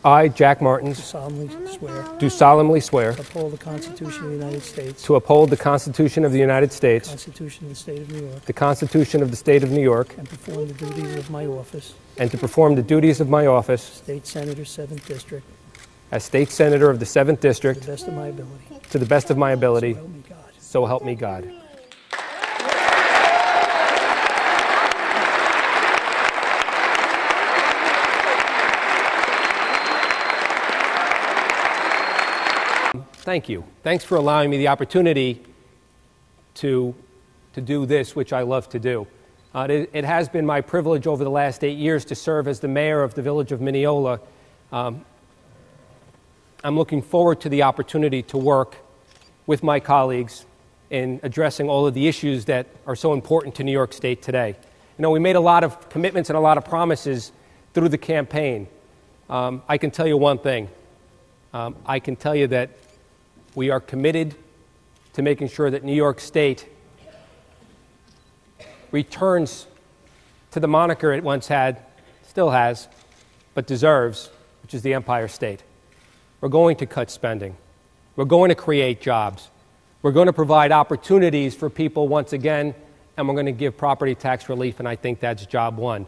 I, Jack Martins, Do solemnly swear to uphold the Constitution of the United States, to uphold the Constitution of the United States, the Constitution of the State of New York, the Constitution of the State of New York, and perform the duties of my office, and to perform the duties of my office State Senator, 7th District, as State Senator of the 7th to District the best of my ability. to the best of my ability, So help me God. so help me God. Thank you. Thanks for allowing me the opportunity to do this, which I love to do. It has been my privilege over the last 8 years to serve as the mayor of the village of Mineola. I'm looking forward to the opportunity to work with my colleagues in addressing all of the issues that are so important to New York State today. You know, we made a lot of commitments and a lot of promises through the campaign. I can tell you one thing. I can tell you that we are committed to making sure that New York State returns to the moniker it once had, still has, but deserves, which is the Empire State. We're going to cut spending. We're going to create jobs. We're going to provide opportunities for people once again, and we're going to give property tax relief, and I think that's job one. I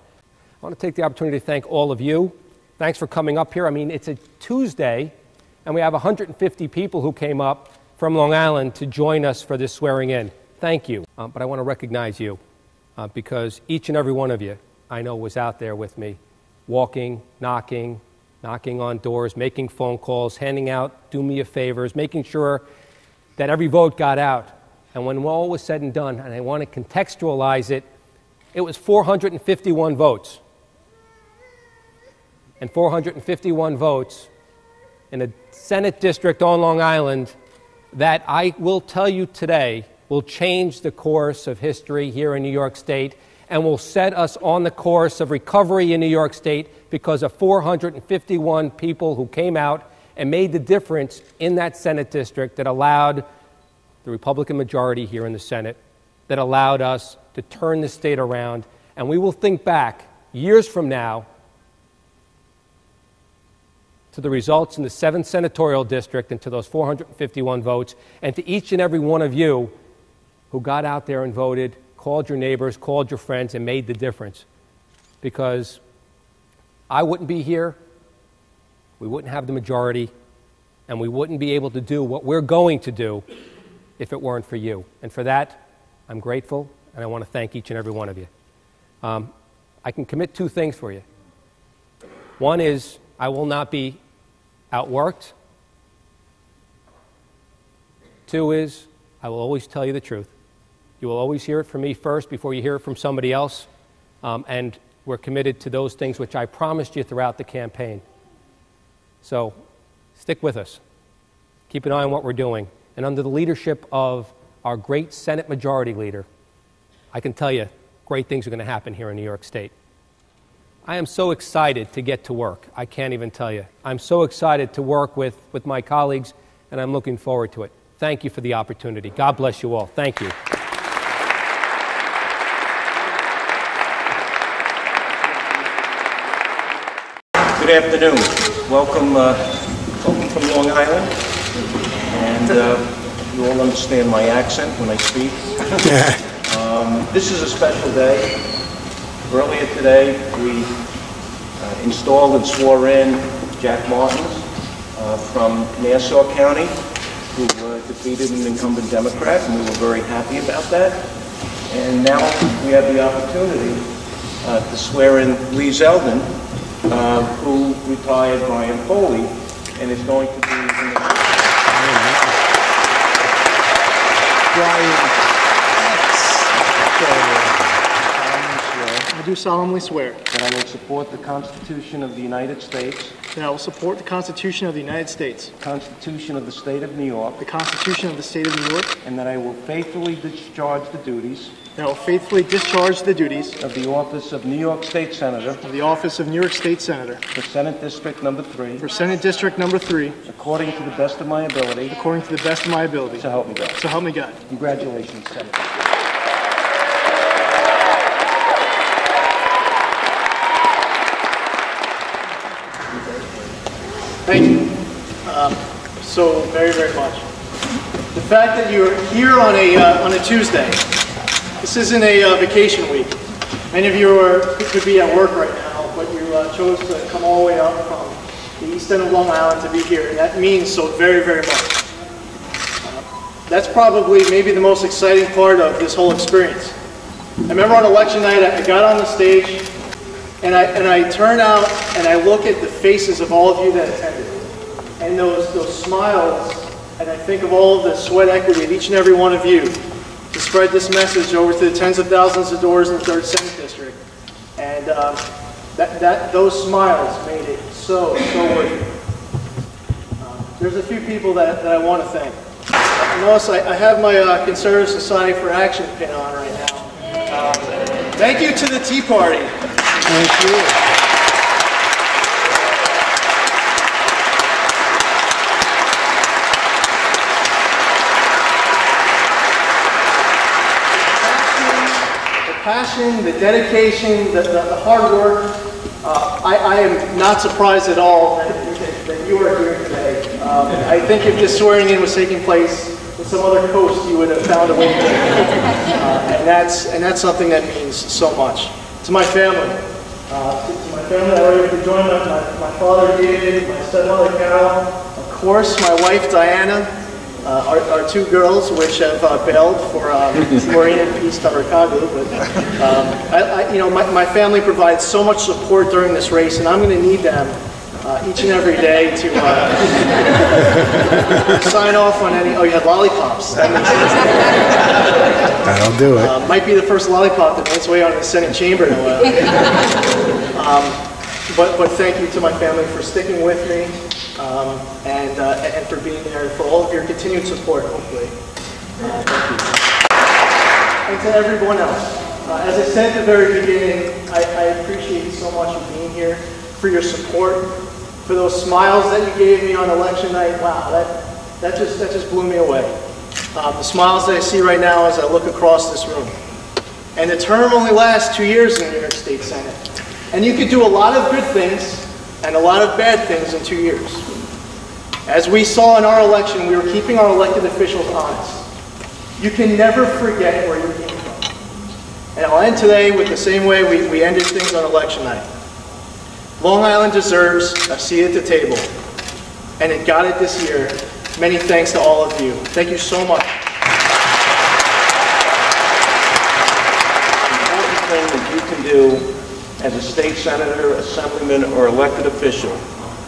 want to take the opportunity to thank all of you. Thanks for coming up here. I mean, it's a Tuesday, and we have 150 people who came up from Long Island to join us for this swearing in. Thank you. But I want to recognize you because each and every one of you, I know, was out there with me, walking, knocking on doors, making phone calls, handing out do-me-a-favors, making sure that every vote got out. And when all was said and done, and I want to contextualize it, it was 451 votes. And 451 votes in a Senate district on Long Island that I will tell you today will change the course of history here in New York State and will set us on the course of recovery in New York State because of 451 people who came out and made the difference in that Senate district that allowed the Republican majority here in the Senate, that allowed us to turn the state around. And we will think back years from now to the results in the 7th senatorial district and to those 451 votes, and to each and every one of you who got out there and voted, called your neighbors, called your friends, and made the difference. Because I wouldn't be here, we wouldn't have the majority, and we wouldn't be able to do what we're going to do if it weren't for you. And for that, I'm grateful, and I want to thank each and every one of you. I can commit two things for you. One is I will not be outworked. Two is I will always tell you the truth. You will always hear it from me first before you hear it from somebody else. And we're committed to those things which I promised you throughout the campaign. So stick with us. Keep an eye on what we're doing. And under the leadership of our great Senate Majority Leader, I can tell you great things are going to happen here in New York State. I am so excited to get to work. I can't even tell you. I'm so excited to work with my colleagues, and I'm looking forward to it. Thank you for the opportunity. God bless you all. Thank you. Good afternoon. Welcome from Long Island. And you all understand my accent when I speak. This is a special day. Earlier today, we installed and swore in Jack Martins from Nassau County, who defeated an incumbent Democrat, and we were very happy about that. And now we have the opportunity to swear in Lee Zeldin, who retired Brian Foley, and is going to be in the I do solemnly swear that I will support the Constitution of the United States, that I will support the Constitution of the United States, the Constitution of the State of New York, the Constitution of the State of New York, and that I will faithfully discharge the duties that I will faithfully discharge the duties of the office of New York State Senator of the office of New York State Senator for Senate District Number 3, for Senate District Number 3, according to the best of my ability, according to the best of my ability. so help me God. So help me God. Congratulations, Senator. Thank you so very, very much. The fact that you're here on a Tuesday, this isn't a vacation week. Many of you could be at work right now, but you chose to come all the way up from the east end of Long Island to be here, and that means so very, very much. That's probably maybe the most exciting part of this whole experience. I remember on election night, I got on the stage, and I turn out and I look at the faces of all of you that attended, and those smiles, and I think of all of the sweat equity of each and every one of you to spread this message over to the tens of thousands of doors in the 3rd Senate District. And those smiles made it so worth it. There's a few people that I want to thank. Notice I have my Conservative Society for Action pin on right now. Thank you to the Tea Party. Thank you. Passion, the dedication, the hard work. I am not surprised at all that you are here today. I think if this swearing in was taking place in some other coast, you would have found a way to and that's something that means so much. To my family, that are ready to join my father David, my stepmother Carol, of course my wife Diana. Our two girls, which have bailed for Marina and Peace Tabarakagu, but my family provides so much support during this race, and I'm going to need them each and every day to sign off on any. Oh, you had lollipops. That makes sense. That'll do it. Might be the first lollipop that made its way onto the Senate chamber in a while. But thank you to my family for sticking with me. And for being there, for all of your continued support, hopefully. Thank you. And to everyone else. As I said at the very beginning, I appreciate so much of being here, for your support, for those smiles that you gave me on election night. Wow, that just blew me away. The smiles that I see right now as I look across this room. And the term only lasts 2 years in the New York State Senate. And you could do a lot of good things and a lot of bad things in 2 years. As we saw in our election, we were keeping our elected officials honest. You can never forget where you came from. And I'll end today with the same way we ended things on election night. Long Island deserves a seat at the table, and it got it this year. Many thanks to all of you. Thank you so much. The important thing that you can do as a state senator, assemblyman, or elected official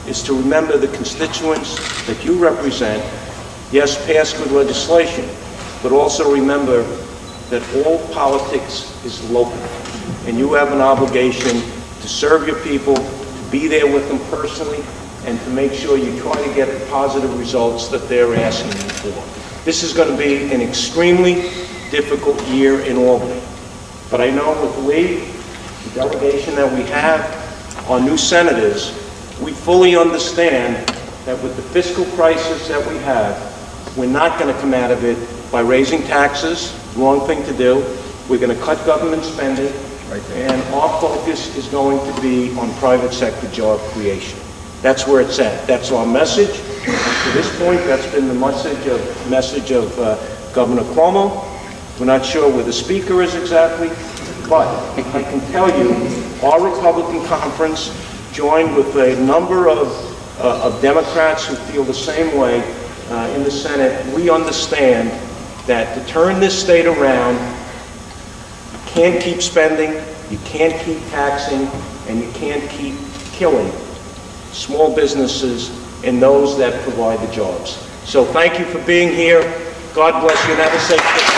is to remember the constituents that you represent. Yes, pass good legislation, but also remember that all politics is local, and you have an obligation to serve your people, to be there with them personally, and to make sure you try to get the positive results that they're asking you for. This is going to be an extremely difficult year in Albany, but I know with Lee, the delegation that we have, our new senators, we fully understand that with the fiscal crisis that we have, we're not going to come out of it by raising taxes, wrong thing to do. We're going to cut government spending, and our focus is going to be on private sector job creation. That's where it's at. That's our message. To this point, that's been the message of Governor Cuomo. We're not sure where the speaker is exactly, but I can tell you, our Republican conference, joined with a number of Democrats who feel the same way in the Senate, we understand that to turn this state around, you can't keep spending, you can't keep taxing, and you can't keep killing small businesses and those that provide the jobs. So thank you for being here. God bless you and have a safe day.